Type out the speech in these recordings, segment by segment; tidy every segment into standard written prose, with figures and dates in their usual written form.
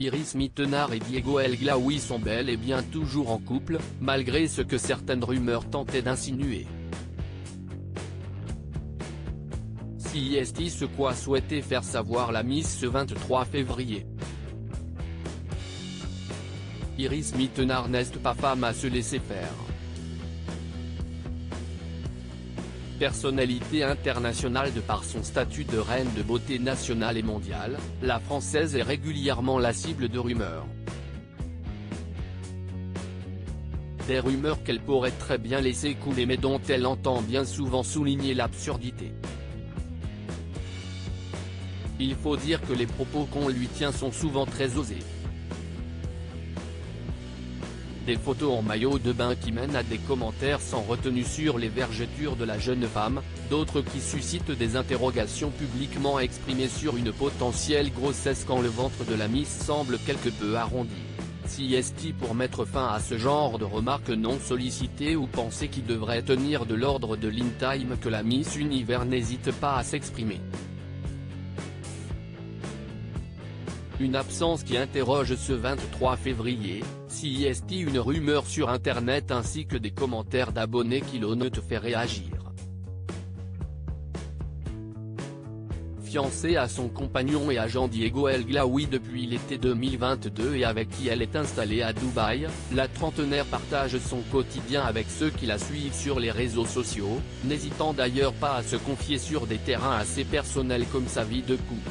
Iris Mittenard et Diego El Glaoui sont bel et bien toujours en couple, malgré ce que certaines rumeurs tentaient d'insinuer. CIST ce quoi souhaitait faire savoir la Miss ce 23 février. Iris Mittenard n'est pas femme à se laisser faire. Personnalité internationale de par son statut de reine de beauté nationale et mondiale, la Française est régulièrement la cible de rumeurs. Des rumeurs qu'elle pourrait très bien laisser couler mais dont elle entend bien souvent souligner l'absurdité. Il faut dire que les propos qu'on lui tient sont souvent très osés. Des photos en maillot de bain qui mènent à des commentaires sans retenue sur les vergetures de la jeune femme, d'autres qui suscitent des interrogations publiquement exprimées sur une potentielle grossesse quand le ventre de la Miss semble quelque peu arrondi. CIST pour mettre fin à ce genre de remarques non sollicitées ou pensées qui devraient tenir de l'ordre de l'in-time que la Miss Univers n'hésite pas à s'exprimer. Une absence qui interroge ce 23 février, CIST une rumeur sur internet ainsi que des commentaires d'abonnés qui l'ont fait réagir. Fiancée à son compagnon et agent Diego El Glaoui depuis l'été 2022 et avec qui elle est installée à Dubaï, la trentenaire partage son quotidien avec ceux qui la suivent sur les réseaux sociaux, n'hésitant d'ailleurs pas à se confier sur des terrains assez personnels comme sa vie de couple.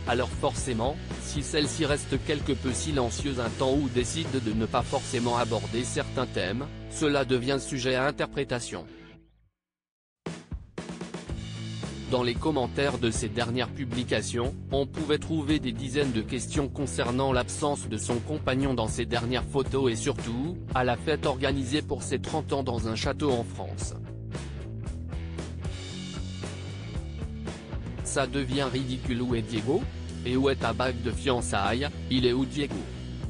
Alors forcément, si celle-ci reste quelque peu silencieuse un temps ou décide de ne pas forcément aborder certains thèmes, cela devient sujet à interprétation. Dans les commentaires de ces dernières publications, on pouvait trouver des dizaines de questions concernant l'absence de son compagnon dans ses dernières photos et surtout, à la fête organisée pour ses 30 ans dans un château en France. Ça devient ridicule. Où est Diego? Et où est ta bague de fiançailles? Il est où Diego?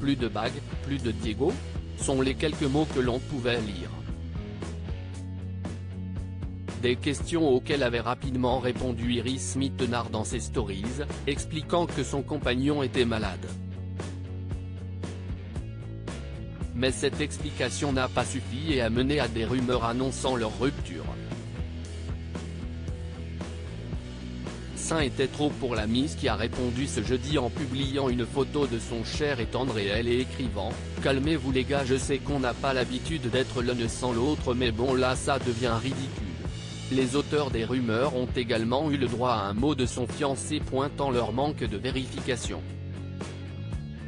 Plus de bague, plus de Diego? Sont les quelques mots que l'on pouvait lire. Des questions auxquelles avait rapidement répondu Iris Mittenard dans ses stories, expliquant que son compagnon était malade. Mais cette explication n'a pas suffi et a mené à des rumeurs annonçant leur rupture. Ça était trop pour la Miss qui a répondu ce jeudi en publiant une photo de son cher et tendre réel et écrivant « Calmez-vous les gars, je sais qu'on n'a pas l'habitude d'être l'un sans l'autre mais bon là ça devient ridicule ». Les auteurs des rumeurs ont également eu le droit à un mot de son fiancé pointant leur manque de vérification.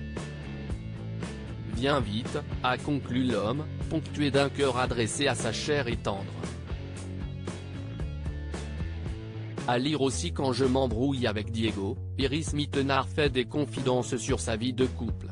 « Viens vite », a conclu l'homme, ponctué d'un cœur adressé à sa chère et tendre. À lire aussi quand je m'embrouille avec Diego, Iris Mittenard fait des confidences sur sa vie de couple.